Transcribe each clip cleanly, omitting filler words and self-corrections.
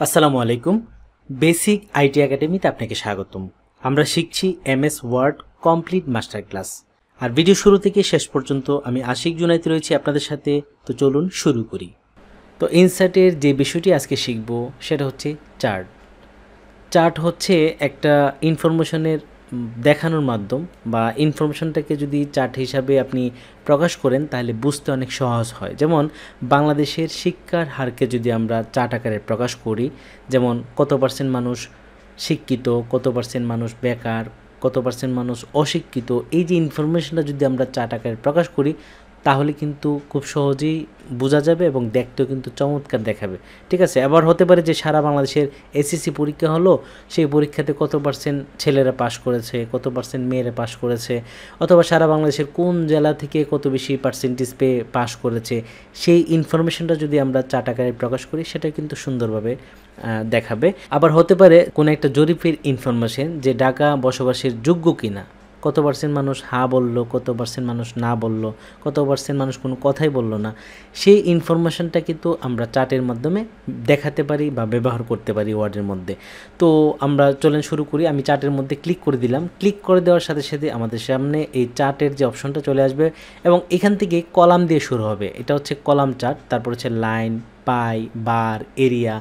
আসসালামু আলাইকুম। Basic IT একাডেমিতে আপনাকে স্বাগতম। আমরা শিখছি MS Word complete master class. আর ভিডিও শুরু থেকে শেষ পর্যন্ত আমি আশিক জুনাইদ রয়েছি আপনাদের সাথে। তো চলুন শুরু করি। তো ইনসার্টের যে বিষয়টি আজকে শিখব সেটা হচ্ছে চার্ট। চার্ট হচ্ছে একটা ইনফরমেশনের দেখানোর মাধ্যম, বা ইনফরমেশনটাকে যদি চার্ট হিসাবে আপনি প্রকাশ করেন তাহলে বুঝতে অনেক সহজ হয়। যেমন বাংলাদেশের শিক্ষার হারকে যদি আমরা চার্ট আকারে প্রকাশ করি, যেমন কত পার্সেন্ট মানুষ শিক্ষিত, কত পার্সেন্ট মানুষ বেকার, কত পার্সেন্ট মানুষ অশিক্ষিত, এই যে ইনফরমেশনটা যদি আমরা চার্ট আকারে প্রকাশ করি তাহলে কিন্তু খুব সহজেই বোঝা যাবে এবং দেখতেও কিন্তু চমৎকার দেখাবে। ঠিক আছে, আবার হতে পারে যে সারা বাংলাদেশের এসএসসি পরীক্ষা হলো, সেই পরীক্ষাতে কত পার্সেন্ট ছেলেরা পাশ করেছে, কত পার্সেন্ট মেয়েরা পাশ করেছে, অথবা সারা বাংলাদেশের কোন জেলা থেকে কত বেশি পার্সেন্টেজ পেয়ে পাশ করেছে, সেই ইনফরমেশনটা যদি আমরা চার্ট আকারে প্রকাশ করি সেটা কিন্তু সুন্দরভাবে দেখাবে। আবার হতে পারে কোনো একটা জরিপের ইনফরমেশন যে ঢাকা বসবাসের যোগ্য কিনা, কত পার্সেন্ট মানুষ হা বললো, কত পার্সেন্ট মানুষ না বললো, কত পার্সেন্ট মানুষ কোনো কথাই বললো না, সেই ইনফরমেশনটা কিন্তু আমরা চার্টের মাধ্যমে দেখাতে পারি বা ব্যবহার করতে পারি ওয়ার্ডের মধ্যে। তো আমরা চলেন শুরু করি। আমি চার্টের মধ্যে ক্লিক করে দিলাম। ক্লিক করে দেওয়ার সাথে সাথে আমাদের সামনে এই চার্টের যে অপশনটা চলে আসবে এবং এখান থেকে কলাম দিয়ে শুরু হবে। এটা হচ্ছে কলাম চার্ট, তারপর হচ্ছে লাইন, পাই, বার, এরিয়া,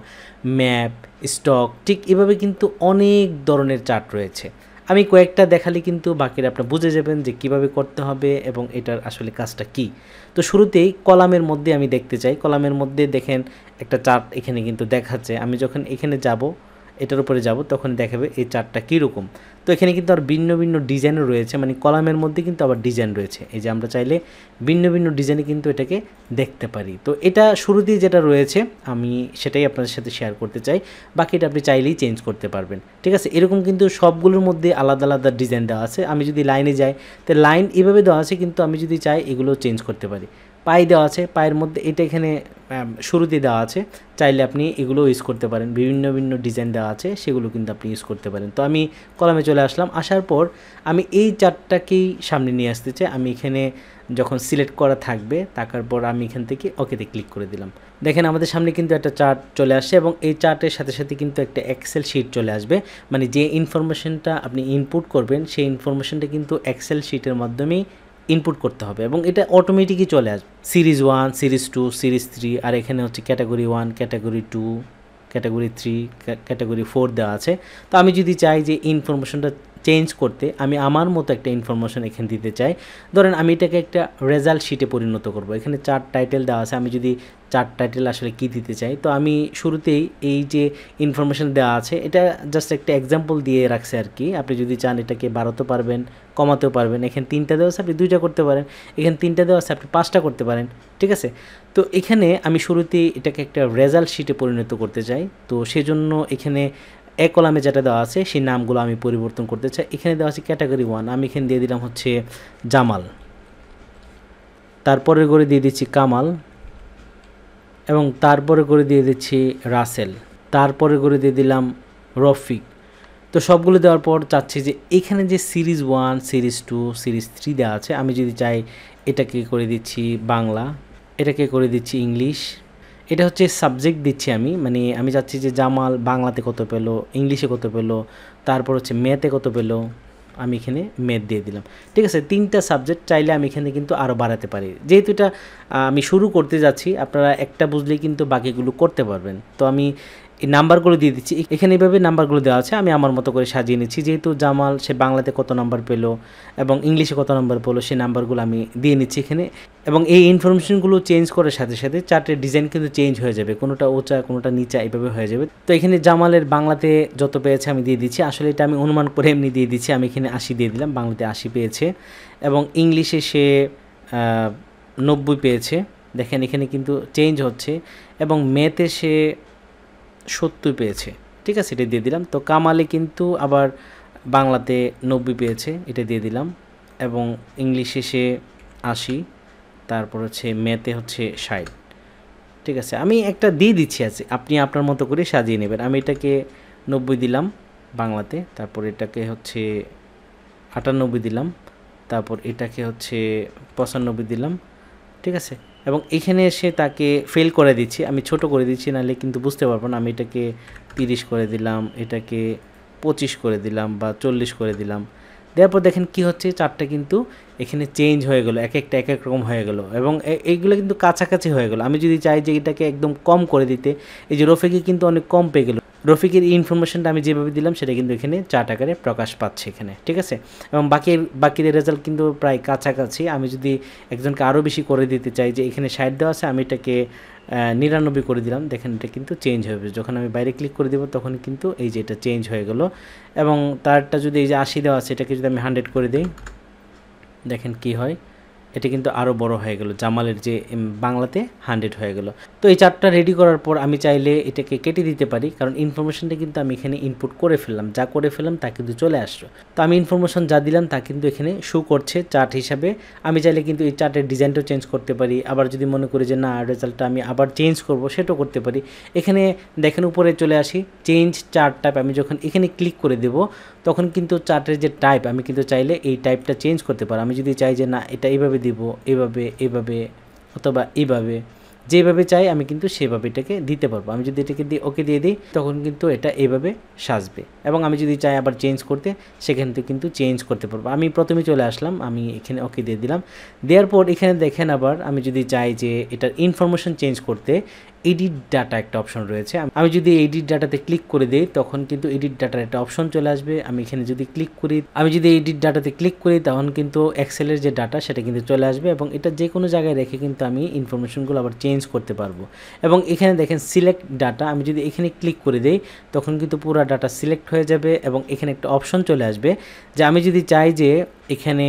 ম্যাপ, স্টক, ঠিক এভাবে কিন্তু অনেক ধরনের চার্ট রয়েছে। আমি কয়েকটা দেখালে কিন্তু বাকিরা আপনারা বুঝে যাবেন যে কিভাবে করতে হবে এবং এটার আসলে কাজটা কি। তো শুরুতেই কলামের মধ্যে আমি দেখতে চাই। কলামের মধ্যে দেখেন একটা চার্ট এখানে কিন্তু দেখাচ্ছে। আমি যখন এখানে যাব, এটার উপরে যাব, তখন দেখাবে এই চার্টটা কীরকম। তো এখানে কিন্তু আর ভিন্ন ভিন্ন ডিজাইনও রয়েছে, মানে কলামের মধ্যে কিন্তু আবার ডিজাইন রয়েছে। এই যে আমরা চাইলে ভিন্ন ভিন্ন ডিজাইনে কিন্তু এটাকে দেখতে পারি। তো এটা শুরুতেই যেটা রয়েছে আমি সেটাই আপনাদের সাথে শেয়ার করতে চাই, বাকিটা আপনি চাইলেই চেঞ্জ করতে পারবেন। ঠিক আছে, এরকম কিন্তু সবগুলোর মধ্যে আলাদা আলাদা ডিজাইন দেওয়া আছে। আমি যদি লাইনে যাই তো লাইন এভাবে দেওয়া আছে, কিন্তু আমি যদি চাই এগুলো চেঞ্জ করতে পারি। পাই দেওয়া আছে, পায়ের মধ্যে এটা এখানে শুরুতে দেওয়া আছে, চাইলে আপনি এগুলো ইউজ করতে পারেন। বিভিন্ন বিভিন্ন ডিজাইন দেওয়া আছে, সেগুলো কিন্তু আপনি ইউজ করতে পারেন। তো আমি কলামে চলে আসলাম। আসার পর আমি এই চার্টটাকেই সামনে নিয়ে আসতে চাই। আমি এখানে যখন সিলেক্ট করা থাকবে, থাকার পর আমি এখান থেকে ওকেতে ক্লিক করে দিলাম। দেখেন আমাদের সামনে কিন্তু একটা চার্ট চলে আসছে এবং এই চার্টের সাথে সাথে কিন্তু একটা এক্সেল শিট চলে আসবে। মানে যে ইনফরমেশনটা আপনি ইনপুট করবেন সেই ইনফরমেশনটা কিন্তু এক্সেল শিটের মাধ্যমেই ইনপুট করতে হবে এবং এটা অটোমেটিকই চলে আসবে। সিরিজ 1, সিরিজ 2, সিরিজ 3, আর এখানে হচ্ছে ক্যাটাগরি 1, ক্যাটাগরি 2, ক্যাটাগরি 3, ক্যাটাগরি 4 দেওয়া আছে। তো আমি যদি চাই যে ইনফরমেশনটা চেঞ্জ করতে, আমি আমার মতো একটা ইনফরমেশন এখানে দিতে চাই। ধরেন আমি এটাকে একটা রেজাল্ট শিটে পরিণত করব। এখানে চার্ট টাইটেল দেওয়া আছে, আমি যদি চার্ট টাইটেল আসলে কী দিতে চাই, তো আমি শুরুতেই এই যে ইনফরমেশন দেওয়া আছে এটা জাস্ট একটা এক্সাম্পল দিয়ে রাখছে আর কি। আপনি যদি চান এটাকে বাড়াতে পারবেন, কমাতেও পারবেন। এখানে 3টা দেওয়া আছে, আপনি 2টা করতে পারেন। এখানে 3টা দেওয়া আছে, আপনি 5টা করতে পারেন। ঠিক আছে, তো এখানে আমি শুরুতেই এটাকে একটা রেজাল্ট শিটে পরিণত করতে চাই। তো সেজন্য এখানে এক কলামে যেটা দেওয়া আছে সেই নামগুলো আমি পরিবর্তন করতে চাই। এখানে দেওয়া আছে ক্যাটাগরি 1, আমি এখানে দিয়ে দিলাম হচ্ছে জামাল, তারপরে করে দিয়ে দিচ্ছি কামাল, এবং তারপরে করে দিয়ে দিচ্ছি রাসেল, তারপরে করে দিয়ে দিলাম রফিক। তো সবগুলো দেওয়ার পর চাচ্ছি যে এখানে যে সিরিজ 1, সিরিজ 2, সিরিজ 3 দেওয়া আছে, আমি যদি চাই এটাকে করে দিচ্ছি বাংলা, এটাকে করে দিচ্ছি ইংলিশ। এটা হচ্ছে সাবজেক্ট দিচ্ছি আমি, মানে আমি চাচ্ছি যে জামাল বাংলাতে কত পেলো, ইংলিশে কত পেলো, তারপর হচ্ছে ম্যাথে কত পেলো, আমি এখানে ম্যাথ দিয়ে দিলাম। ঠিক আছে, 3টা সাবজেক্ট চাইলে আমি এখানে কিন্তু আরও বাড়াতে পারি। যেহেতু এটা আমি শুরু করতে যাচ্ছি, আপনারা একটা বুঝলেই কিন্তু বাকিগুলো করতে পারবেন। তো আমি এই নাম্বারগুলো দিয়ে দিচ্ছি। এখানে এইভাবে নাম্বারগুলো দেওয়া আছে, আমি আমার মতো করে সাজিয়ে নিচ্ছি। যেহেতু জামাল সে বাংলাতে কত নাম্বার পেলো এবং ইংলিশে কত নাম্বার পেলো সেই নাম্বারগুলো আমি দিয়ে নিচ্ছি এখানে। এবং এই ইনফরমেশনগুলো চেঞ্জ করার সাথে সাথে চার্টের ডিজাইন কিন্তু চেঞ্জ হয়ে যাবে, কোনোটা উঁচা কোনোটা নিচা এইভাবে হয়ে যাবে। তো এখানে জামালের বাংলাতে যত পেয়েছে আমি দিয়ে দিচ্ছি, আসলে এটা আমি অনুমান করে এমনি দিয়ে দিচ্ছি। আমি এখানে 80 দিয়ে দিলাম, বাংলাতে 80 পেয়েছে এবং ইংলিশে সে 90 পেয়েছে। দেখেন এখানে কিন্তু চেঞ্জ হচ্ছে, এবং ম্যাথে সে 70 পেয়েছে। ঠিক আছে, এটা দিয়ে দিলাম। তো কামালে কিন্তু আবার বাংলাতে 90 পেয়েছে, এটা দিয়ে দিলাম, এবং ইংলিশে সে 80, তারপর হচ্ছে ম্যাথে হচ্ছে 60। ঠিক আছে, আমি একটা দিয়ে দিচ্ছি, আছে আপনি আপনার মতো করে সাজিয়ে নেবেন। আমি এটাকে 90 দিলাম বাংলাতে, তারপর এটাকে হচ্ছে 98 দিলাম, তারপর এটাকে হচ্ছে 95 দিলাম। ঠিক আছে, এবং এখানে এসে তাকে ফেল করে দিচ্ছি, আমি ছোট করে দিচ্ছি, নাহলে কিন্তু বুঝতে পারবো না। আমি এটাকে 30 করে দিলাম, এটাকে 25 করে দিলাম বা 40 করে দিলাম। দেওয়ার পর দেখেন কি হচ্ছে, চার্টটা কিন্তু এখানে চেঞ্জ হয়ে গেলো, এক একটা এক এক রকম হয়ে গেলো এবং এইগুলো কিন্তু কাছাকাছি হয়ে গেলো। আমি যদি চাই যে এটাকে একদম কম করে দিতে, এই যে রফিকে কিন্তু অনেক কম পেয়ে গেলো। রফিকের ইনফরমেশনটা আমি যেভাবে দিলাম সেটা কিন্তু এখানে চার্ট আকারে প্রকাশ পাচ্ছে এখানে, ঠিক আছে। এবং বাকিদের রেজাল্ট কিন্তু প্রায় কাছাকাছি। আমি যদি একজনকে আরও বেশি করে দিতে চাই, যে এখানে 60 দেওয়া আছে, আমি এটাকে 99 করে দিলাম, দেখেন এটা কিন্তু চেঞ্জ হয়ে যাবে। যখন আমি বাইরে ক্লিক করে দেবো তখন কিন্তু এই যে এটা চেঞ্জ হয়ে গেলো। এবং তারটা যদি এই যে 80 দেওয়া আছে, এটাকে যদি আমি 100 করে দিই, দেখেন কি হয়, এটা কিন্তু আরও বড় হয়ে গেল। জামালের যে বাংলাতে 100 হয়ে গেল। তো এই চার্টটা রেডি করার পর আমি চাইলে এটাকে কেটে দিতে পারি, কারণ ইনফরমেশনটা কিন্তু আমি এখানে ইনপুট করে ফেললাম, যা করে ফেললাম তা কিন্তু চলে আসলো। তো আমি ইনফরমেশন যা দিলাম তা কিন্তু এখানে শো করছে চার্ট হিসাবে। আমি চাইলে কিন্তু এই চার্টের ডিজাইনটাও চেঞ্জ করতে পারি, আবার যদি মনে করি যে না রেজাল্টটা আমি আবার চেঞ্জ করব, সেটাও করতে পারি। এখানে দেখেন উপরে চলে আসি, চেঞ্জ চার্ট টাইপ। আমি যখন এখানে ক্লিক করে দেব তখন কিন্তু চার্টের যে টাইপ, আমি কিন্তু চাইলে এই টাইপটা চেঞ্জ করতে পারি। আমি যদি চাই যে না এটা এইভাবে দিব, এভাবে অথবা এইভাবে, যেভাবে চাই আমি কিন্তু সেভাবে এটাকে দিতে পারবো। আমি যদি এটাকে দিয়ে ওকে দিয়ে দিই তখন কিন্তু এটা এইভাবে সাজবে। এবং আমি যদি চাই আবার চেঞ্জ করতে, সেখান থেকে কিন্তু চেঞ্জ করতে পারবো। আমি প্রথমে চলে আসলাম, আমি এখানে ওকে দিয়ে দিলাম। দেওয়ার পর এখানে দেখেন আবার আমি যদি চাই যে এটার ইনফরমেশন চেঞ্জ করতে, এডিট ডাটা একটা অপশন রয়েছে। আমি যদি এডিট ডাটাতে ক্লিক করে দিই তখন কিন্তু এডিট ডাটার একটা অপশন চলে আসবে। আমি এখানে যদি ক্লিক করি, আমি যদি এডিট ডাটাতে ক্লিক করি তখন কিন্তু এক্সেলের যে ডাটা সেটা কিন্তু চলে আসবে এবং এটা যে কোনো জায়গায় রেখে কিন্তু আমি ইনফরমেশনগুলো আবার চেঞ্জ করতে পারবো। এবং এখানে দেখেন সিলেক্ট ডাটা, আমি যদি এখানে ক্লিক করে দিই তখন কিন্তু পুরো ডাটা সিলেক্ট হয়ে যাবে এবং এখানে একটা অপশন চলে আসবে যে আমি যদি চাই যে এখানে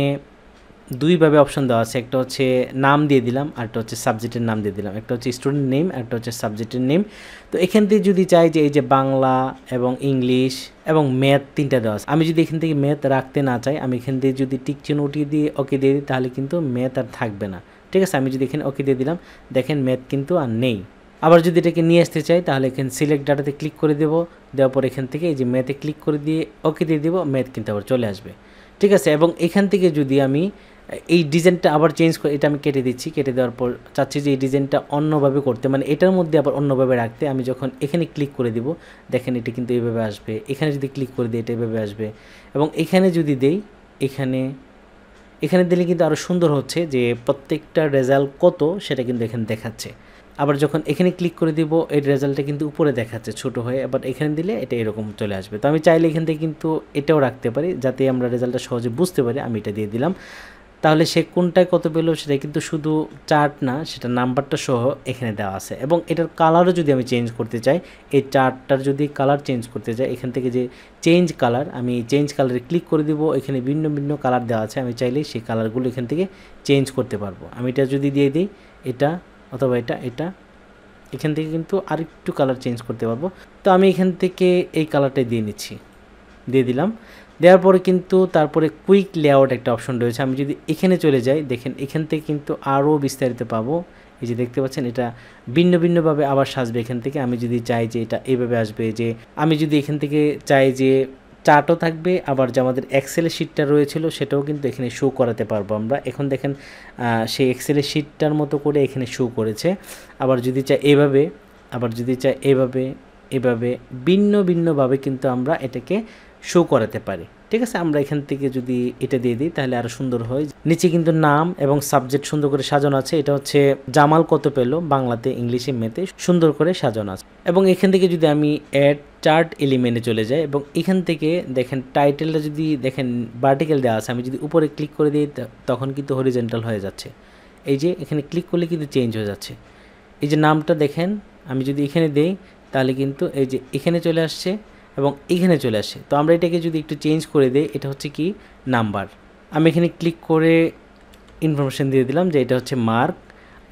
দুইভাবে অপশন দেওয়া আছে, একটা হচ্ছে নাম দিয়ে দিলাম, আরেকটা হচ্ছে সাবজেক্টের নাম দিয়ে দিলাম। একটা হচ্ছে স্টুডেন্ট নেম, একটা হচ্ছে সাবজেক্টের নেম। তো এখান থেকে যদি চাই যে এই যে বাংলা এবং ইংলিশ এবং ম্যাথ তিনটা দেওয়া আছে, আমি যদি এখান থেকে ম্যাথ রাখতে না চাই, আমি এখান থেকে যদি টিক চিহ্ন উঠিয়ে দিয়ে ওকে দিয়ে দিই তাহলে কিন্তু ম্যাথ আর থাকবে না, ঠিক আছে। আমি যদি এখানে ওকে দিয়ে দিলাম, দেখেন ম্যাথ কিন্তু আর নেই। আবার যদি এটাকে নিয়ে আসতে চাই তাহলে এখানে সিলেক্ট ডাটাতে ক্লিক করে দেবো, দেওয়ার পর এখান থেকে এই যে ম্যাথে ক্লিক করে দিয়ে ওকে দিয়ে দেবো, ম্যাথ কিন্তু আবার চলে আসবে, ঠিক আছে। এবং এখান থেকে যদি আমি এই ডিজাইনটা আবার চেঞ্জ করে, এটা আমি কেটে দিচ্ছি, কেটে দেওয়ার পর চাচ্ছি যে এই ডিজাইনটা অন্যভাবে করতে, মানে এটার মধ্যে আবার অন্যভাবে রাখতে। আমি যখন এখানে ক্লিক করে দিব দেখেন এটা কিন্তু এইভাবে আসবে। এখানে যদি ক্লিক করে দিই এটা এইভাবে আসবে। এবং এখানে যদি দেই, এখানে দিলে কিন্তু আরও সুন্দর হচ্ছে যে প্রত্যেকটা রেজাল্ট কত সেটা কিন্তু এখানে দেখাচ্ছে। আবার যখন এখানে ক্লিক করে দিব এই রেজাল্টটা কিন্তু উপরে দেখাচ্ছে ছোট হয়ে, আবার এখানে দিলে এটা এরকম চলে আসবে। তো আমি চাইলে এখান থেকে কিন্তু এটাও রাখতে পারি যাতে আমরা রেজাল্টটা সহজে বুঝতে পারি। আমি এটা দিয়ে দিলাম, তাহলে সে কোনটায় কত পেলো সেটা কিন্তু শুধু চার্ট না, সেটা নাম্বারটা সহ এখানে দেওয়া আছে। এবং এটার কালারও যদি আমি চেঞ্জ করতে চাই, এই চার্টটার যদি কালার চেঞ্জ করতে চাই, এখান থেকে যে চেঞ্জ কালার, আমি চেঞ্জ কালারে ক্লিক করে দিব। এখানে ভিন্ন ভিন্ন কালার দেওয়া আছে, আমি চাইলেই সেই কালারগুলো এখান থেকে চেঞ্জ করতে পারবো। আমি এটা যদি দিয়ে দিই, এটা অথবা এটা এখান থেকে কিন্তু আরেকটু কালার চেঞ্জ করতে পারবো। তো আমি এখান থেকে এই কালারটাই দিয়ে নিচ্ছি, দিয়ে দিলাম। দেওয়ার পরে কিন্তু তারপরে কুইক লেআউট একটা অপশন রয়েছে। আমি যদি এখানে চলে যাই, দেখেন এখান থেকে কিন্তু আরও বিস্তারিত পাবো। এই যে দেখতে পাচ্ছেন এটা ভিন্ন ভিন্নভাবে আবার সাজবে এখান থেকে। আমি যদি চাই যে এটা এইভাবে আসবে, যে আমি যদি এখান থেকে চাই যে চার্টও থাকবে, আবার যে আমাদের এক্সেলের শিটটা রয়েছিল সেটাও কিন্তু এখানে শো করাতে পারবো আমরা। এখন দেখেন সেই এক্সেলের শিটটার মতো করে এখানে শো করেছে। আবার যদি চাই এইভাবে, আবার যদি চাই এভাবে ভিন্ন ভিন্নভাবে কিন্তু আমরা এটাকে শো করাতে পারি, ঠিক আছে। আমরা এখান থেকে যদি এটা দিয়ে দিই তাহলে আরও সুন্দর হয়। নিচে কিন্তু নাম এবং সাবজেক্ট সুন্দর করে সাজানো আছে। এটা হচ্ছে জামাল কত পেল বাংলাতে, ইংলিশে, ম্যাথে, সুন্দর করে সাজানো আছে। এবং এখান থেকে যদি আমি অ্যাড চার্ট এলিমেন্টে চলে যাই এবং এখান থেকে দেখেন টাইটেলটা যদি দেখেন ভার্টিক্যাল দেওয়া আছে, আমি যদি উপরে ক্লিক করে দিই তখন কিন্তু হরিজন্টাল হয়ে যাচ্ছে। এই যে এখানে ক্লিক করলে কিন্তু চেঞ্জ হয়ে যাচ্ছে। এই যে নামটা দেখেন, আমি যদি এখানে দেই তাহলে কিন্তু এই যে এখানে চলে আসছে এবং এখানে চলে আসে। তো আমরা এটাকে যদি একটু চেঞ্জ করে দিই, এটা হচ্ছে কি নাম্বার। আমি এখানে ক্লিক করে ইনফরমেশন দিয়ে দিলাম যে এটা হচ্ছে মার্ক।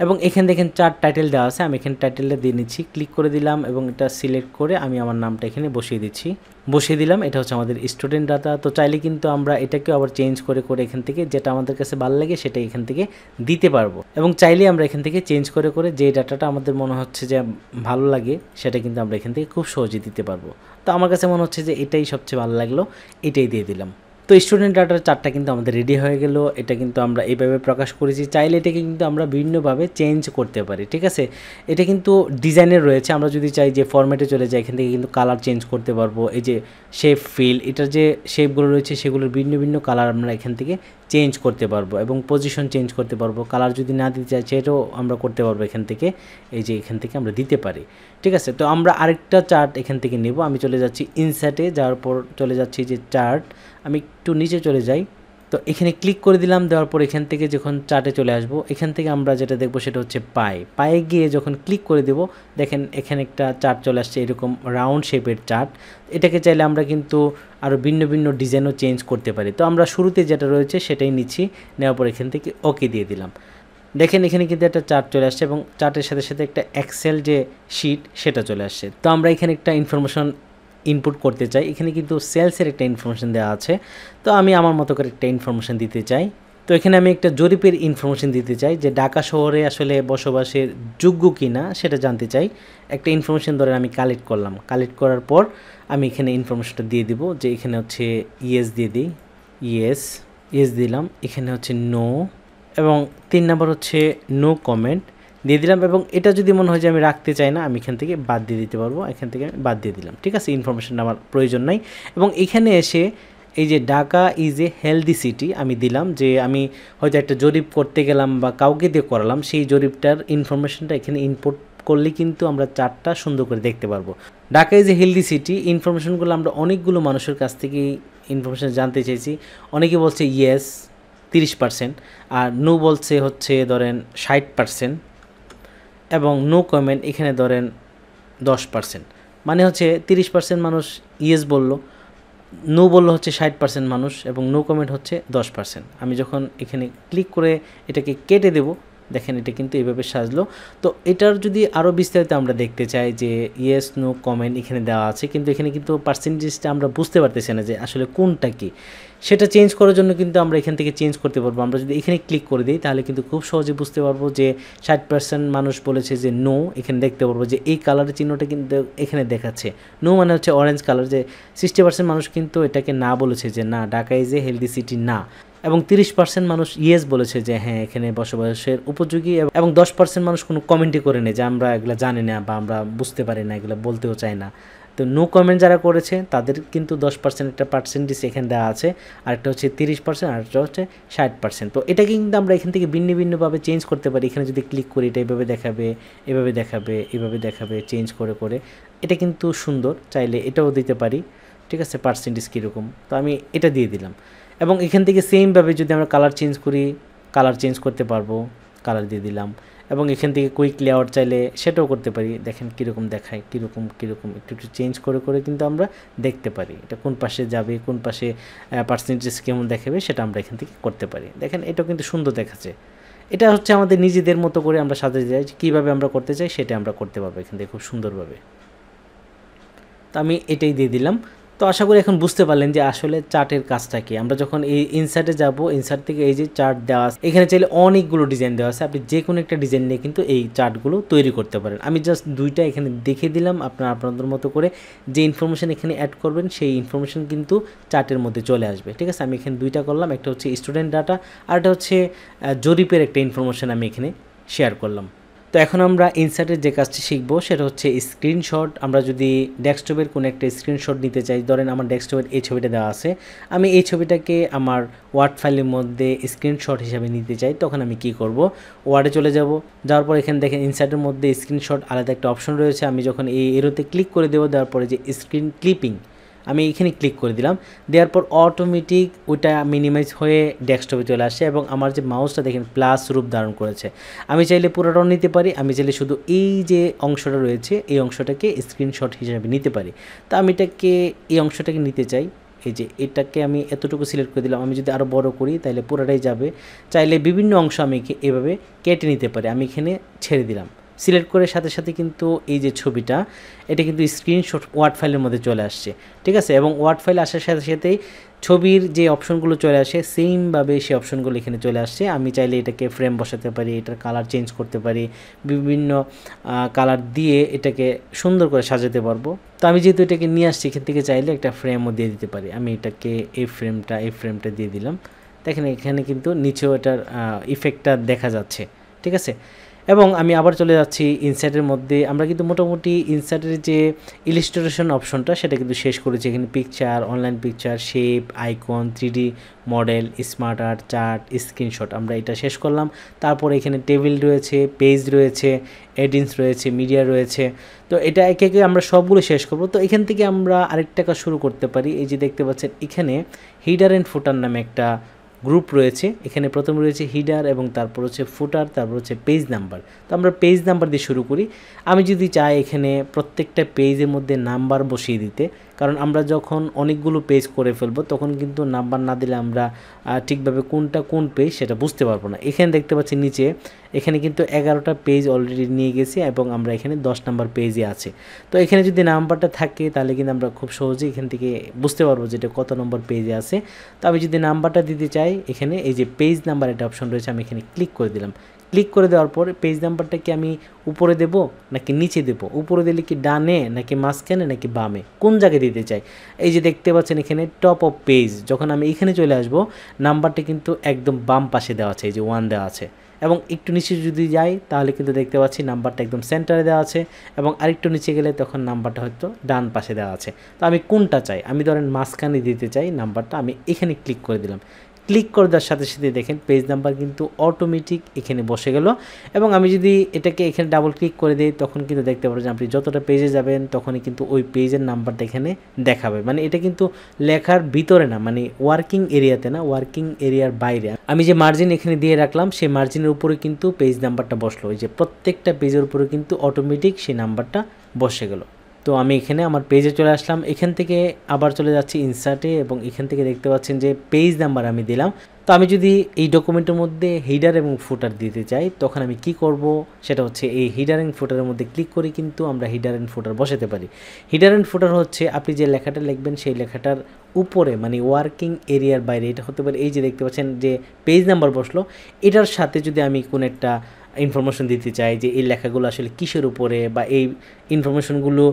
এবং এখানে দেখেন চার্ট টাইটেল দেওয়া আছে, আমি এখানে টাইটেলটা দিয়ে নিচ্ছি, ক্লিক করে দিলাম এবং এটা সিলেক্ট করে আমি আমার নামটা এখানে বসিয়ে দিলাম। এটা হচ্ছে আমাদের স্টুডেন্ট ডাটা। তো চাইলে কিন্তু আমরা এটাকেও আবার চেঞ্জ করে এখান থেকে যেটা আমাদের কাছে ভালো লাগে সেটা এখান থেকে দিতে পারবো। এবং চাইলে আমরা এখান থেকে চেঞ্জ করে যে ডাটাটা আমাদের মনে হচ্ছে যে ভালো লাগে সেটা কিন্তু আমরা এখান থেকে খুব সহজে দিতে পারবো। তো আমার কাছে মনে হচ্ছে যে এটাই সবচেয়ে ভালো লাগলো, এটাই দিয়ে দিলাম। তো স্টুডেন্ট ডাটার চার্টটা কিন্তু আমাদের রেডি হয়ে গেল। এটা কিন্তু আমরা এইভাবে প্রকাশ করেছি। চাইলে এটাকে কিন্তু আমরা বিভিন্নভাবে চেঞ্জ করতে পারি, ঠিক আছে। এটা কিন্তু ডিজাইনের রয়েছে। আমরা যদি চাই যে ফরম্যাটে চলে যাই, এখান থেকে কিন্তু কালার চেঞ্জ করতে পারবো। এই যে শেপ ফিল, এটার যে শেপগুলো রয়েছে সেগুলোর ভিন্ন ভিন্ন কালার আমরা এখান থেকে চেঞ্জ করতে পারবো এবং পজিশন চেঞ্জ করতে পারবো। কালার যদি না দিতে চাই সেটাও আমরা করতে পারবো এখান থেকে। এই যে এখান থেকে আমরা দিতে পারি, ঠিক আছে। তো আমরা আরেকটা চার্ট এখান থেকে নেব। আমি চলে যাচ্ছি ইনসার্টে, যাওয়ার পর চলে যাচ্ছি যে চার্ট, আমি একটু নিচে চলে যাই। তো এখানে ক্লিক করে দিলাম। দেওয়ার পর এখান থেকে যখন চার্টে চলে আসব, এখান থেকে আমরা যেটা দেখবো সেটা হচ্ছে পায়ে গিয়ে যখন ক্লিক করে দেব, দেখেন এখানে একটা চার্ট চলে আসছে, এরকম রাউন্ড শেপের চার্ট। এটাকে চাইলে আমরা কিন্তু আরও ভিন্ন ভিন্ন ডিজাইনও চেঞ্জ করতে পারি। তো আমরা শুরুতে যেটা রয়েছে সেটাই নিচ্ছি, নেওয়ার পর এখান থেকে ওকে দিয়ে দিলাম। দেখেন এখানে কিন্তু একটা চার্ট চলে আসছে এবং চার্টের সাথে সাথে একটা এক্সেল যে শিট সেটা চলে আসছে। তো আমরা এখানে একটা ইনফরমেশন ইনপুট করতে চাই। এখানে কিন্তু সেলসের একটা ইনফরমেশন দেওয়া আছে। তো আমি আমার মতো করে একটা ইনফরমেশন দিতে চাই। তো এখানে আমি একটা জরিপের ইনফরমেশন দিতে চাই যে ঢাকা শহরে আসলে বসবাসের যোগ্য কি না সেটা জানতে চাই। একটা ইনফরমেশন ধরে আমি কালেক্ট করলাম। কালেক্ট করার পর আমি এখানে ইনফরমেশনটা দিয়ে দিব যে এখানে হচ্ছে ইয়েস দিয়ে দিই, ইয়েস দিলাম। এখানে হচ্ছে নো এবং 3 নাম্বার হচ্ছে নো কমেন্ট দিয়ে দিলাম। এবং এটা যদি মনে হয় যে আমি রাখতে চাই না, আমি এখান থেকে বাদ দিয়ে দিতে পারবো। এখান থেকে আমি বাদ দিয়ে দিলাম, ঠিক আছে। ইনফরমেশনটা আমার প্রয়োজন নাই। এবং এখানে এসে এই যে Dhaka is a healthy city আমি দিলাম, যে আমি হয়তো একটা জরিপ করতে গেলাম বা কাউকে দিয়ে করালাম, সেই জরিপটার ইনফরমেশনটা এখানে ইনপুট করলে কিন্তু আমরা চার্টটা সুন্দর করে দেখতে পারবো। Dhaka is a healthy city ইনফরমেশনগুলো আমরা অনেকগুলো মানুষের কাছ থেকে ইনফরমেশন জানতে চাইছি। অনেকে বলছে ইয়েস 30%, আর নো বলছে হচ্ছে ধরেন 60%, এবং নো কমেন্ট এখানে ধরেন 10%। মানে হচ্ছে 30% মানুষ ইয়েস বলল, নো বললো হচ্ছে 60% মানুষ, এবং নো কমেন্ট হচ্ছে 10%। আমি যখন এখানে ক্লিক করে এটাকে কেটে দেব, দেখেন এটা কিন্তু এইভাবে সাজলো। তো এটার যদি আরও বিস্তারিত আমরা দেখতে চাই যে ইয়েস নো কমেন্ট এখানে দেওয়া আছে, কিন্তু এখানে কিন্তু পার্সেন্টেজটা আমরা বুঝতে পারতেছি না যে আসলে কোনটা কি। সেটা চেঞ্জ করার জন্য কিন্তু আমরা এখান থেকে চেঞ্জ করতে পারবো। আমরা যদি এখানে ক্লিক করে দিই তাহলে কিন্তু খুব সহজে বুঝতে পারবো যে 60% মানুষ বলেছে যে নো। এখানে দেখতে পারবো যে এই কালারের চিহ্নটা কিন্তু এখানে দেখাচ্ছে। নো মানে হচ্ছে অরেঞ্জ কালার, যে 60% মানুষ কিন্তু এটাকে না বলেছে যে না, Dhaka is a healthy city না। এবং 30% মানুষ ইয়েস বলেছে যে হ্যাঁ এখানে বসবাসের উপযোগী, এবং 10% মানুষ কোনো কমেন্টই করে নেই যে আমরা এগুলো জানি না বা আমরা বুঝতে পারি না, এগুলো বলতেও চাই না। তো নো কমেন্ট যারা করেছে তাদের কিন্তু 10% একটা পার্সেন্টেজ এখানে দেওয়া আছে, আরেকটা হচ্ছে 30%, আরেকটা হচ্ছে 60%। তো এটাকে কিন্তু আমরা এখান থেকে ভিন্ন ভিন্নভাবে চেঞ্জ করতে পারি। এখানে যদি ক্লিক করি এটা এভাবে দেখাবে, এভাবে দেখাবে, এভাবে দেখাবে, চেঞ্জ করে করে। এটা কিন্তু সুন্দর, চাইলে এটাও দিতে পারি, ঠিক আছে। পার্সেন্টেজ কীরকম, তো আমি এটা দিয়ে দিলাম। এবং এখান থেকে সেমভাবে যদি আমরা কালার চেঞ্জ করি, কালার চেঞ্জ করতে পারবো, কালার দিয়ে দিলাম। এবং এখান থেকে কুইক লেআউট চাইলে সেটাও করতে পারি। দেখেন কীরকম দেখায়, কীরকম একটু একটু চেঞ্জ করে করে কিন্তু আমরা দেখতে পারি এটা কোন পাশে যাবে, কোন পাশে পার্সেন্টেজ কেমন দেখাবে, সেটা আমরা এখান থেকে করতে পারি। দেখেন এটাও কিন্তু সুন্দর দেখাচ্ছে। এটা হচ্ছে আমাদের নিজেদের মতো করে আমরা সাজাতে চাই, কীভাবে আমরা করতে চাই সেটা আমরা করতে পারবো এখান থেকে খুব সুন্দরভাবে। তো আমি এটাই দিয়ে দিলাম। তো আশা করি এখন বুঝতে পারলেন যে আসলে চার্টের কাজটা কি। আমরা যখন এই ইনসার্টে যাব, ইনসার্ট থেকে এই যে চার্ট দেওয়া আছে, এখানে চাইলে অনেকগুলো ডিজাইন দেওয়া আছে। আপনি যে কোনো একটা ডিজাইন নিয়ে কিন্তু এই চার্টগুলো তৈরি করতে পারেন। আমি জাস্ট দুইটা এখানে দেখে দিলাম, আপনাদের মতো করে যে ইনফরমেশন এখানে অ্যাড করবেন সেই ইনফরমেশন কিন্তু চার্টের মধ্যে চলে আসবে, ঠিক আছে। আমি এখানে দুইটা করলাম, একটা হচ্ছে স্টুডেন্ট ডাটা, আর একটা হচ্ছে জরিপের একটা ইনফরমেশন আমি এখানে শেয়ার করলাম। তো এখন আমরা ইনসার্টের যে কাজটি শিখবো সেটা হচ্ছে স্ক্রিনশট। আমরা যদি ডেস্কটপের কোনো একটা স্ক্রিনশট নিতে চাই, ধরেন আমার ডেস্কটপের এই ছবিটা দেওয়া আছে, আমি এই ছবিটাকে আমার ওয়ার্ড ফাইলের মধ্যে স্ক্রিনশট হিসাবে নিতে চাই, তখন আমি কি করব, ওয়ার্ডে চলে যাব। যাওয়ার পর এখানে দেখেন ইনসার্টের মধ্যে স্ক্রিনশট আলাদা একটা অপশন রয়েছে। আমি যখন এই এরোতে ক্লিক করে দেবো, দেওয়ার পরে যে স্ক্রিন ক্লিপিং আমি এখানে ক্লিক করে দিলাম, দেওয়ার পর অটোমেটিক ওইটা মিনিমাইজ হয়ে ডেস্কটপে চলে আসে। এবং আমার যে মাউসটা দেখেন প্লাস রূপ ধারণ করেছে। আমি চাইলে পুরোটাও নিতে পারি, আমি চাইলে শুধু এই যে অংশটা রয়েছে এই অংশটাকে স্ক্রিনশট হিসেবে নিতে পারি। তো আমি এই অংশটাকে নিতে চাই, এই যে এটাকে আমি এতটুকু সিলেক্ট করে দিলাম। আমি যদি আরও বড় করি তাহলে পুরোটাই যাবে। চাইলে বিভিন্ন অংশ আমি এভাবে কেটে নিতে পারি। আমি এখানে ছেড়ে দিলাম, সিলেক্ট করে সাথে সাথে কিন্তু এই যে ছবিটা এটা কিন্তু স্ক্রিনশট ওয়ার্ড ফাইলের মধ্যে চলে আসছে, ঠিক আছে। এবং ওয়ার্ড ফাইল আসার সাথে সাথেই ছবির যে অপশনগুলো চলে আসে সেমভাবে সেই অপশনগুলো এখানে চলে আসছে। আমি চাইলে এটাকে ফ্রেম বসাতে পারি, এটার কালার চেঞ্জ করতে পারি, বিভিন্ন কালার দিয়ে এটাকে সুন্দর করে সাজাতে পারবো। তো আমি যেহেতু এটাকে নিয়ে আসছি এখান থেকে চাইলে একটা ফ্রেমও দিয়ে দিতে পারি। আমি এটাকে এই ফ্রেমটা দিয়ে দিলাম। দেখেন এখানে কিন্তু নিচেও এটার ইফেক্টটা দেখা যাচ্ছে, ঠিক আছে। এবং আমি আবার চলে যাচ্ছি ইনসার্টের মধ্যে। আমরা কিন্তু মোটামুটি ইনসার্টের যে ইলিস্ট্রেশন অপশনটা সেটা কিন্তু শেষ করেছি। এখানে picture, online picture, shape, icon, 3D model, smart art, chart, screenshot আমরা এটা শেষ করলাম। তারপরে এখানে টেবিল রয়েছে, পেজ রয়েছে, এডিন্স রয়েছে, মিডিয়া রয়েছে। তো এটা একে একে আমরা সবগুলো শেষ করব। তো এখান থেকে আমরা আরেকটা কাজ শুরু করতে পারি। এই যে দেখতে পাচ্ছেন এখানে হিডার অ্যান্ড ফুটার নামে একটা গ্রুপ রয়েছে। এখানে প্রথম রয়েছে হিডার এবং তারপর হচ্ছে ফুটার, তারপর হচ্ছে পেজ নাম্বার। তো আমরা পেজ নাম্বার দিয়ে শুরু করি। আমি যদি চাই এখানে প্রত্যেকটা পেজের মধ্যে নাম্বার বসিয়ে দিতে, কারণ আমরা যখন অনেকগুলো পেজ করে ফেলবো তখন কিন্তু নাম্বার না দিলে আমরা ঠিকভাবে কোনটা কোন পেজ সেটা বুঝতে পারবো না। এখানে দেখতে পাচ্ছি নিচে এখানে কিন্তু 11টা পেজ অলরেডি নিয়ে গেছি এবং আমরা এখানে 10 নাম্বার পেজে আছে। তো এখানে যদি নাম্বারটা থাকে তাহলে কিন্তু আমরা খুব সহজেই এখান থেকে বুঝতে পারবো যে এটা কত নম্বর পেজে আছে। তো আমি যদি নাম্বারটা দিতে চাই এখানে এই যে পেজ নাম্বার একটা অপশন রয়েছে, আমি এখানে ক্লিক করে দিলাম। ক্লিক করে দেওয়ার পর পেজ নাম্বারটা কি আমি উপরে দেব নাকি নিচে দেব, উপরে দিলে কি ডানে নাকি মাঝখানে নাকি বামে, কোন জায়গায় দিতে চাই। এই যে দেখতে পাচ্ছেন এখানে টপ অফ পেজ, যখন আমি এখানে চলে আসব নাম্বারটা কিন্তু একদম বাম পাশে দেওয়া আছে, এই যে 1 দেওয়া আছে। এবং একটু নিচে যদি যাই তাহলে কিন্তু দেখতে পাচ্ছি নাম্বারটা একদম সেন্টারে দেওয়া আছে, এবং আরেকটু নিচে গেলে তখন নাম্বারটা হয়তো ডান পাশে দেওয়া আছে। তো আমি কোনটা চাই, আমি ধরেন মাঝখানে দিতে চাই নাম্বারটা, আমি এখানে ক্লিক করে দিলাম। ক্লিক করে দেওয়ার সাথে সাথে দেখেন পেজ নাম্বার কিন্তু অটোমেটিক এখানে বসে গেল। এবং আমি যদি এটাকে এখানে ডাবল ক্লিক করে দিই তখন কিন্তু দেখতে পাবেন যে আপনি যতটা পেজে যাবেন তখনই কিন্তু ওই পেজের নাম্বারটা এখানে দেখাবে। মানে এটা কিন্তু লেখার ভিতরে না, মানে ওয়ার্কিং এরিয়াতে না, ওয়ার্কিং এরিয়ার বাইরে। আমি যে মার্জিন এখানে দিয়ে রাখলাম সেই মার্জিনের উপরে কিন্তু পেজ নাম্বারটা বসলো, ওই যে প্রত্যেকটা পেজের উপরে কিন্তু অটোমেটিক সেই নাম্বারটা বসে গেল। তো আমি এখানে আমার পেজে চলে আসলাম, এখান থেকে আবার চলে যাচ্ছি ইনসার্টে এবং এখান থেকে দেখতে পাচ্ছেন যে পেজ নাম্বার আমি দিলাম। তো আমি যদি এই ডকুমেন্টের মধ্যে হিডার এবং ফুটার দিতে চাই তখন আমি কি করব, সেটা হচ্ছে এই হিডার অ্যান্ড ফুটারের মধ্যে ক্লিক করে কিন্তু আমরা হিডার অ্যান্ড ফুটার বসাতে পারি। হিডার অ্যান্ড ফুটার হচ্ছে আপনি যে লেখাটা লিখবেন সেই লেখাটার উপরে, মানে ওয়ার্কিং এরিয়ার বাইরে এটা হতে পারে। এই যে দেখতে পাচ্ছেন যে পেজ নাম্বার বসলো, এটার সাথে যদি আমি কোনো একটা ইনফরমেশন দিতে চাই যে এই লেখাগুলো আসলে কিসের উপরে বা এই ইনফরমেশনগুলো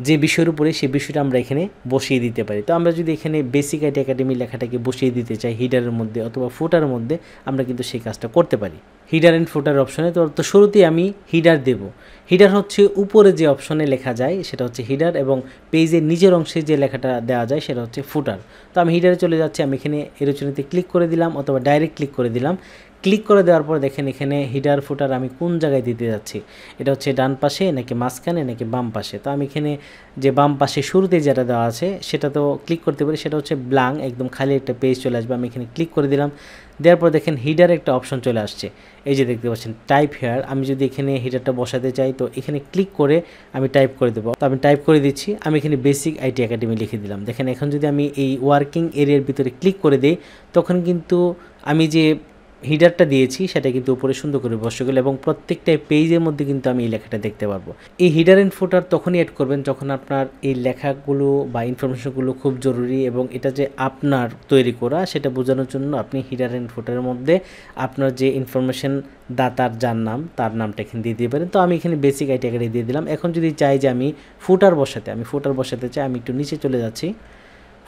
যে বিষয়ের উপরে সেই বিষয়টা আমরা এখানে বসিয়ে দিতে পারি। তো আমরা যদি এখানে বেসিক আইটি একাডেমি লেখাটাকে বসিয়ে দিতে চাই হিডারের মধ্যে অথবা ফুটারের মধ্যে, আমরা কিন্তু সেই কাজটা করতে পারি হিডার অ্যান্ড ফুটার অপশনে। তো শুরুতেই আমি হিডার দেব। হিডার হচ্ছে উপরে যে অপশনে লেখা যায় সেটা হচ্ছে হিডার, এবং পেজের নিচের অংশে যে লেখাটা দেওয়া যায় সেটা হচ্ছে ফুটার। তো আমি হিডারে চলে যাচ্ছি, আমি এখানে এরোচনীতে ক্লিক করে দিলাম অথবা ডাইরেক্ট ক্লিক করে দিলাম। ক্লিক করে দেওয়ার পর দেখেন এখানে হিডার ফুটার আমি কোন জায়গায় দিতে যাচ্ছি, এটা হচ্ছে ডান পাশে নাকি মাঝখানে নাকি বাম পাশে। তো আমি এখানে যে বাম পাশে শুরুতে যেটা দেওয়া আছে সেটা তো ক্লিক করতে পারি, সেটা হচ্ছে ব্ল্যাঙ্ক, একদম খালি একটা পেজ চলে আসবে। আমি এখানে ক্লিক করে দিলাম, দেওয়ার পর দেখেন হিডার একটা অপশন চলে আসছে, এই যে দেখতে পাচ্ছেন টাইপ হেয়ার। আমি যদি এখানে হিডারটা বসাতে চাই তো এখানে ক্লিক করে আমি টাইপ করে দেবো। তো আমি টাইপ করে দিচ্ছি, আমি এখানে বেসিক আইটি একাডেমি লিখে দিলাম। দেখেন এখন যদি আমি এই ওয়ার্কিং এরিয়ার ভিতরে ক্লিক করে দিই তখন কিন্তু আমি যে হিডারটা দিয়েছি সেটা কিন্তু উপরে সুন্দর করে বসে গেল, এবং প্রত্যেকটা পেজের মধ্যে কিন্তু আমি এই লেখাটা দেখতে পারবো। এই হিডার অ্যান্ড ফুটার তখনই অ্যাড করবেন যখন আপনার এই লেখাগুলো বা ইনফরমেশনগুলো খুব জরুরি এবং এটা যে আপনার তৈরি করা সেটা বোঝানোর জন্য আপনি হিডার অ্যান্ড ফুটারের মধ্যে আপনার যে ইনফরমেশন দাতার যার নাম তার নামটা এখানে দিয়ে দিতে পারেন। তো আমি এখানে বেসিক আইটি একাডেমি দিয়ে দিলাম। এখন যদি চাই যে আমি ফুটার বসাতে চাই, আমি একটু নিচে চলে যাচ্ছি।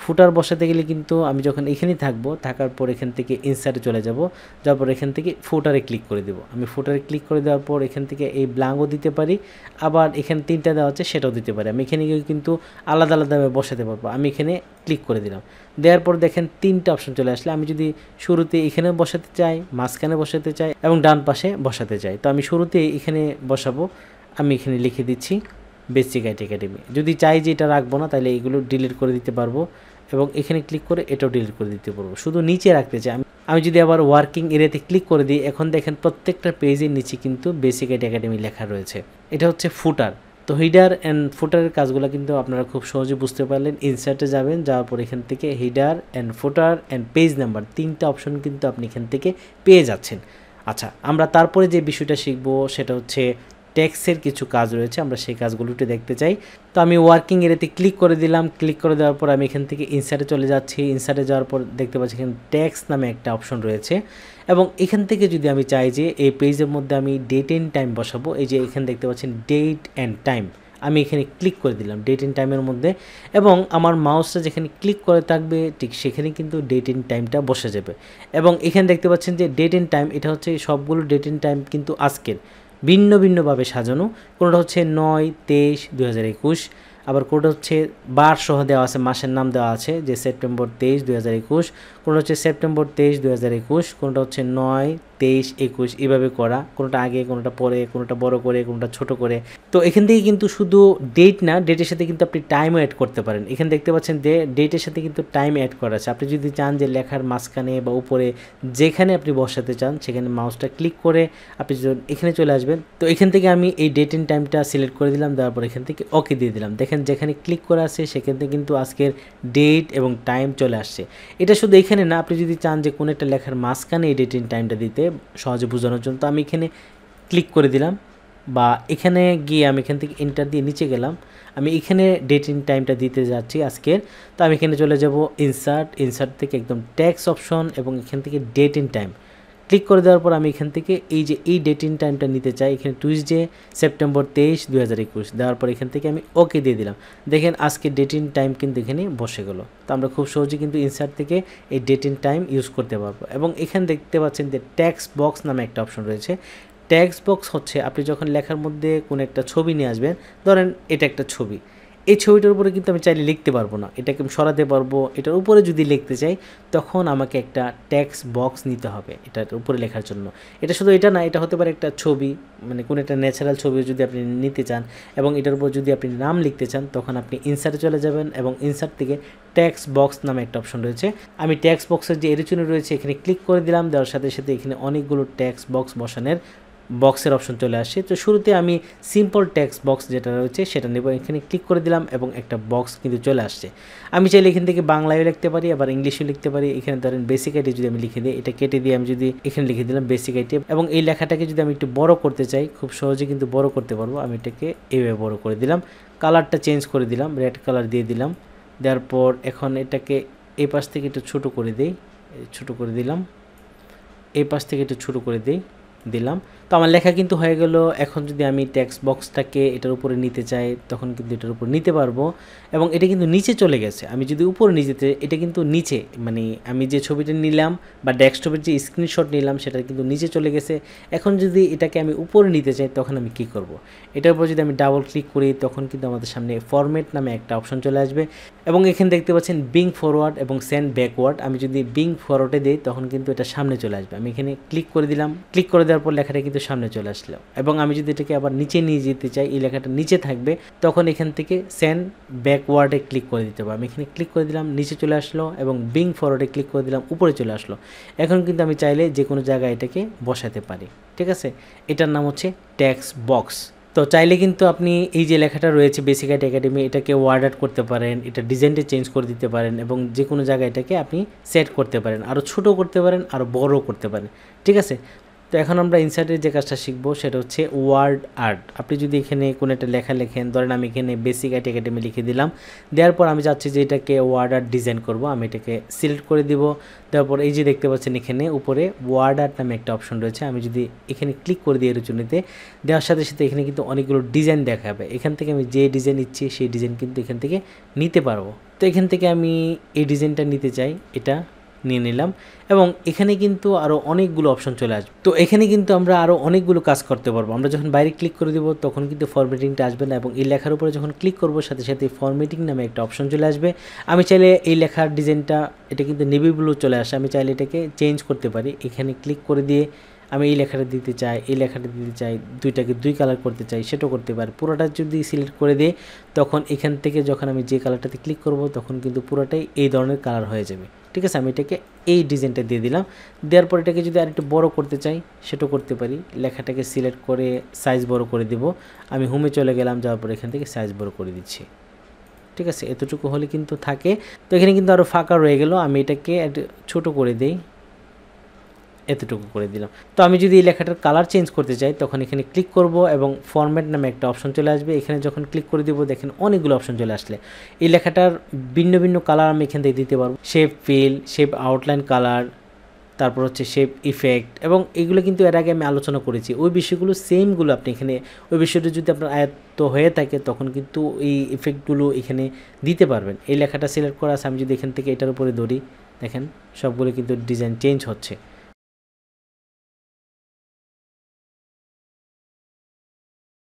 ফুটার বসাতে গেলে কিন্তু আমি যখন এখানেই থাকবো, থাকার পর এখান থেকে ইনসার্টে চলে যাব, যাওয়ার পর এখান থেকে ফুটারে ক্লিক করে দেবো। আমি ফুটারে ক্লিক করে দেওয়ার পর এখান থেকে এই ব্ল্যাঙ্কও দিতে পারি, আবার এখানে 3টা দেওয়া আছে সেটাও দিতে পারি। আমি এখানে গিয়ে কিন্তু আলাদা আলাদাভাবে বসাতে পারবো। আমি এখানে ক্লিক করে দিলাম, দেওয়ার পর দেখেন 3টা অপশন চলে আসলে আমি যদি শুরুতে এখানে বসাতে চাই, মাঝখানে বসাতে চাই এবং ডান পাশে বসাতে চাই, তো আমি শুরুতে এখানে বসাবো। আমি এখানে লিখে দিচ্ছি বেসিক আইটি একাডেমি। যদি চাই যে এটা রাখবো না তাহলে এগুলো ডিলিট করে দিতে পারবো, এবং এখানে ক্লিক করে এটাও ডিলিট করে দিতে পারবো। শুধু নিচে রাখতে চাই আমি যদি আবার ওয়ার্কিং এরিয়াতে ক্লিক করে দিই, এখন দেখেন প্রত্যেকটা পেজের নিচে কিন্তু বেসিক আইটি একাডেমি লেখা রয়েছে। এটা হচ্ছে ফুটার। তো হিডার অ্যান্ড ফুটারের কাজগুলো কিন্তু আপনারা খুব সহজে বুঝতে পারলেন। ইনসার্টে যাবেন, যাওয়ার পর এখান থেকে header and footer and page number 3টা অপশন কিন্তু আপনি এখান থেকে পেয়ে যাচ্ছেন। আচ্ছা, আমরা তারপরে যে বিষয়টা শিখবো সেটা হচ্ছে ট্যাক্সের কিছু কাজ রয়েছে, আমরা সেই কাজগুলোটি দেখতে চাই। তো আমি ওয়ার্কিং এরিয়াতে ক্লিক করে দিলাম। ক্লিক করে দেওয়ার পর আমি এখান থেকে ইনসার্টে চলে যাচ্ছি। ইনসার্টে যাওয়ার পর দেখতে পাচ্ছি এখানে ট্যাক্স নামে একটা অপশন রয়েছে, এবং এখান থেকে যদি আমি চাই যে এই পেজের মধ্যে আমি ডেট এন্ড টাইম বসাবো, এই যে এখানে দেখতে পাচ্ছেন ডেট অ্যান্ড টাইম, আমি এখানে ক্লিক করে দিলাম ডেট এন্ড টাইমের মধ্যে, এবং আমার মাউসটা যেখানে ক্লিক করে থাকবে ঠিক সেখানে কিন্তু ডেট এন্ড টাইমটা বসে যাবে। এবং এখানে দেখতে পাচ্ছেন যে ডেট এন্ড টাইম, এটা হচ্ছে সবগুলো ডেট এন্ড টাইম কিন্তু আজকের ভিন্ন ভিন্নভাবে সাজানো। কোনোটা হচ্ছে 9/23/2021, আবার কোনোটা হচ্ছে বার সহ দেওয়া আছে, মাসের নাম দেওয়া আছে যে সেপ্টেম্বর 23, 2021, কোনোটা হচ্ছে সেপ্টেম্বর 23, 2021, কোনোটা হচ্ছে 9/23/21, এভাবে করা, কোনোটা আগে কোনোটা পরে, কোনোটা বড় করে কোনোটা ছোট করে। তো এখান থেকে কিন্তু শুধু ডেট না, ডেটের সাথে কিন্তু আপনি টাইমও অ্যাড করতে পারেন। এখানে দেখতে পাচ্ছেন ডেটের সাথে কিন্তু টাইম অ্যাড করা আছে। আপনি যদি চান যে লেখার মাঝখানে বা উপরে যেখানে আপনি বসাতে চান সেখানে মাউসটা ক্লিক করে আপনি এখানে চলে আসবেন। তো এখান থেকে আমি এই ডেট এন্ড টাইমটা সিলেক্ট করে দিলাম, দেওয়ার পর এখান থেকে ওকে দিয়ে দিলাম। দেখেন যেখানে ক্লিক করা আছে সেখান থেকে কিন্তু আজকের ডেট এবং টাইম চলে আসছে। এটা শুধু এখানে না, আপনি যদি চান যে কোনো একটা লেখার মাঝখানে এই ডেট এন্ড টাইমটা দিতে সহজে বোঝানোর জন্য, তো আমি এখানে ক্লিক করে দিলাম, বা এখানে গিয়ে আমি এখান থেকে এন্টার দিয়ে নিচে গেলাম। আমি এখানে ডেট এন্ড টাইমটা দিতে যাচ্ছি আজকের। তো আমি এখানে চলে যাব ইনসার্ট থেকে একদম ট্যাক্স অপশন, এবং এখান থেকে ডেট এন্ড টাইম ক্লিক করে দেওয়ার পর আমি এখান থেকে এই যে এই ডেট এন্ড টাইমটা নিতে চাই, এখানে টুইসডে সেপ্টেম্বর 23, 2021 দেওয়ার পর এখান থেকে আমি ওকে দিয়ে দিলাম। দেখেন আজকে ডেট এন্ড টাইম কিন্তু এখানে বসে গেল। তো আমরা খুব সহজে কিন্তু ইনসার্ট থেকে এই ডেট এন্ড টাইম ইউজ করতে পারবো। এবং এখানে দেখতে পাচ্ছেন যে ট্যাক্স বক্স নামে একটা অপশন রয়েছে। ট্যাক্স বক্স হচ্ছে আপনি যখন লেখার মধ্যে কোনো একটা ছবি নিয়ে আসবেন, ধরেন এটা একটা ছবি, এই ছবিটার উপরে কিন্তু আমি চাইলে লিখতে পারবো না, এটাকে আমি সরাতে পারবো। এটার উপরে যদি লিখতে চাই তখন আমাকে একটা ট্যাক্স বক্স নিতে হবে এটার উপরে লেখার জন্য। এটা শুধু এটা না, এটা হতে পারে একটা ছবি, মানে কোনো একটা ন্যাচারাল ছবি যদি আপনি নিতে চান এবং এটার উপর যদি আপনি নাম লিখতে চান, তখন আপনি ইনসার্টে চলে যাবেন এবং ইনসার্ট থেকে ট্যাক্স বক্স নামে একটা অপশন রয়েছে। আমি ট্যাক্স বক্সের যে এরিচুনি রয়েছে এখানে ক্লিক করে দিলাম, দেওয়ার সাথে সাথে এখানে অনেকগুলো ট্যাক্স বক্স বসানোর বক্সের অপশন চলে আসে। তো শুরুতে আমি সিম্পল টেক্সট বক্স যেটা রয়েছে সেটা নেব, এখানে ক্লিক করে দিলাম এবং একটা বক্স কিন্তু চলে আসছে। আমি চাইলে এখান থেকে বাংলায়ও লিখতে পারি, আবার ইংলিশেও লিখতে পারি। এখানে ধরেন বেসিক আইটি যদি আমি লিখে দিই, এটা কেটে দিয়ে আমি যদি এখানে লিখে দিলাম বেসিক আইটি, এবং এই লেখাটাকে যদি আমি একটু বড় করতে চাই খুব সহজে কিন্তু বড় করতে পারবো। আমি এটাকে এইভাবে বড় করে দিলাম, কালারটা চেঞ্জ করে দিলাম, রেড কালার দিয়ে দিলাম। দেওয়ার পর এখন এটাকে এই পাশ থেকে একটু ছোটো করে দিই, ছোটো করে দিলাম, এই পাশ থেকে একটু ছোটো করে দিলাম। তো আমার লেখা কিন্তু হয়ে গেল। এখন যদি আমি টেক্সট বক্সটাকে এটার উপরে নিতে চাই তখন কিন্তু এটার উপর নিতে পারবো, এবং এটা কিন্তু নিচে চলে গেছে। আমি যদি উপরে নিতে, এটা কিন্তু নিচে, মানে আমি যে ছবিটা নিলাম বা ডেস্কটপের যে স্ক্রিনশট নিলাম সেটা কিন্তু নিচে চলে গেছে। এখন যদি এটাকে আমি উপরে নিতে চাই তখন আমি কি করব, এটার উপর যদি আমি ডাবল ক্লিক করি তখন কিন্তু আমাদের সামনে ফরম্যাট নামে একটা অপশন চলে আসবে, এবং এখানে দেখতে পাচ্ছেন বিং ফরওয়ার্ড এবং সেন্ড ব্যাকওয়ার্ড। আমি যদি বিং ফরওয়ার্ডে দিই তখন কিন্তু এটা সামনে চলে আসবে। আমি এখানে ক্লিক করে দিলাম, ক্লিক করে দেওয়ার পর লেখাটা কিন্তু সামনে চলে আসলো। এবং আমি যদি এটাকে আবার নিচে নিয়ে যেতে চাই, এই লেখাটা নিচে থাকবে, তখন এখান থেকে সেন্ড ব্যাকওয়ার্ডে ক্লিক করে দিতে হবে। আমি এখানে ক্লিক করে দিলাম, নিচে চলে আসলো, এবং বিং ফরওয়ার্ডে ক্লিক করে দিলাম, উপরে চলে আসলো। এখন কিন্তু আমি চাইলে যে কোনো জায়গায় এটাকে বসাতে পারি। ঠিক আছে, এটার নাম হচ্ছে টেক্সট বক্স। তো চাইলে কিন্তু আপনি এই যে লেখাটা রয়েছে বেসিক আইটি একাডেমি, এটাকে ওয়ার্ড আউট করতে পারেন, এটা ডিজাইনটা চেঞ্জ করে দিতে পারেন, এবং যে কোনো জায়গায় এটাকে আপনি সেট করতে পারেন, আরও ছোটো করতে পারেন, আরও বড়ও করতে পারেন। ঠিক আছে, তো এখন আমরা ইনসার্টের যে কাজটা শিখবো সেটা হচ্ছে ওয়ার্ড আর্ট। আপনি যদি এখানে কোনো একটা লেখা লেখেন, ধরেন আমি এখানে বেসিক আইটি একাডেমি লিখে দিলাম, দেওয়ার পর আমি চাচ্ছি যে এটাকে ওয়ার্ড আর্ট ডিজাইন করব, আমি এটাকে সিলেক্ট করে দিব। দেওয়ার পর এই যে দেখতে পাচ্ছেন এখানে উপরে ওয়ার্ড আর্ট নামে একটা অপশন রয়েছে, আমি যদি এখানে ক্লিক করে দিই এরচুনিতে, দেওয়ার সাথে সাথে এখানে কিন্তু অনেকগুলো ডিজাইন দেখাবে। এখান থেকে আমি যে ডিজাইন ইচ্ছি সেই ডিজাইন কিন্তু এখান থেকে নিতে পারবো। তো এখান থেকে আমি এই ডিজাইনটা নিতে চাই, এটা নিয়ে নিলাম, এবং এখানে কিন্তু আরও অনেকগুলো অপশন চলে আসবে। তো এখানে কিন্তু আমরা আরও অনেকগুলো কাজ করতে পারবো। আমরা যখন বাইরে ক্লিক করে দেবো তখন কিন্তু ফরম্যাটিংটা আসবে না, এবং এই লেখার উপরে যখন ক্লিক করবো সাথে সাথে ফরম্যাটিং নামে একটা অপশন চলে আসবে। আমি চাইলে এই লেখার ডিজাইনটা, এটা কিন্তু নেভি ব্লু চলে আসে, আমি চাইলে এটাকে চেঞ্জ করতে পারি। এখানে ক্লিক করে দিয়ে আমি এই লেখাটা দিতে চাই, এই লেখাটা দিতে চাই, দুইটাকে দুই কালার করতে চাই, সেটাও করতে পারি। পুরোটা যদি সিলেক্ট করে দিই তখন এখান থেকে যখন আমি যে কালারটাতে ক্লিক করব তখন কিন্তু পুরোটাই এই ধরনের কালার হয়ে যাবে। ঠিক আছে, আমি এটাকে এই ডিজাইনটা দিয়ে দিলাম। দেওয়ার পর এটাকে যদি আরেকটু বড় করতে চাই সেটাও করতে পারি। লেখাটাকে সিলেক্ট করে সাইজ বড় করে দিব। আমি হোমে চলে গেলাম, যাওয়ার পর এখান থেকে সাইজ বড় করে দিচ্ছি। ঠিক আছে, এতটুকু হলে কিন্তু থাকে। তো এখানে কিন্তু আরও ফাঁকা রয়ে গেল, আমি এটাকে একটু ছোটো করে দিই, এতটুকু করে দিলাম। তো আমি যদি এই লেখাটার কালার চেঞ্জ করতে চাই তখন এখানে ক্লিক করব এবং ফরম্যাট নামে একটা অপশন চলে আসবে। এখানে যখন ক্লিক করে দিব দেখেন অনেকগুলো অপশন চলে আসলে এই লেখাটার ভিন্ন ভিন্ন কালার আমি এখান থেকে দিতে পারবো। Shape feel, shape outline colour, তারপর হচ্ছে শেপ ইফেক্ট, এবং এগুলো কিন্তু এর আগে আমি আলোচনা করেছি। ওই বিষয়গুলো সেমগুলো আপনি এখানে, ওই বিষয়টা যদি আপনার আয়ত্ত হয়ে থাকে তখন কিন্তু এই ইফেক্টগুলো এখানে দিতে পারবেন। এই লেখাটা সিলেক্ট করা আছে, আমি যদি এখান থেকে এটার উপরে ধরি দেখেন সবগুলো কিন্তু ডিজাইন চেঞ্জ হচ্ছে।